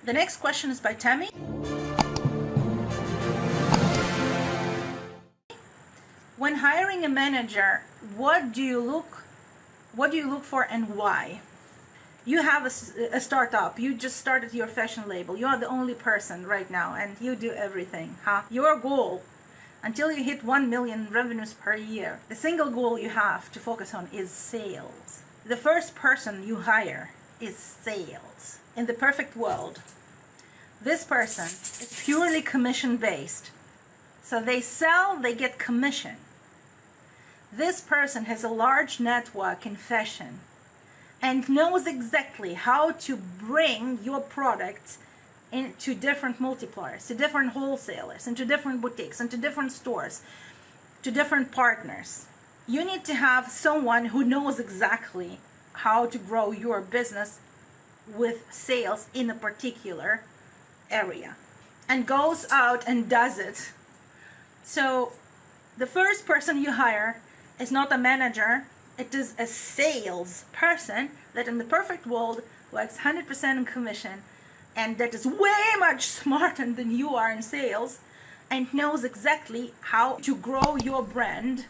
The next question is by Tammy. When hiring a manager, what do you look for and why? You have a startup. You just started your fashion label. You are the only person right now, and you do everything. Your goal, until you hit 1 million revenues per year, the single goal you have to focus on is sales. The first person you hire is sales. In the perfect world, this person is purely commission based. So they sell, they get commission. This person has a large network in fashion and knows exactly how to bring your products into different multipliers, to different wholesalers, into different boutiques, into different stores, to different partners. You need to have someone who knows exactly how to grow your business with sales in a particular area and goes out and does it. So the first person you hire is not a manager. It is a sales person that in the perfect world works 100% in commission and that is way much smarter than you are in sales and knows exactly how to grow your brand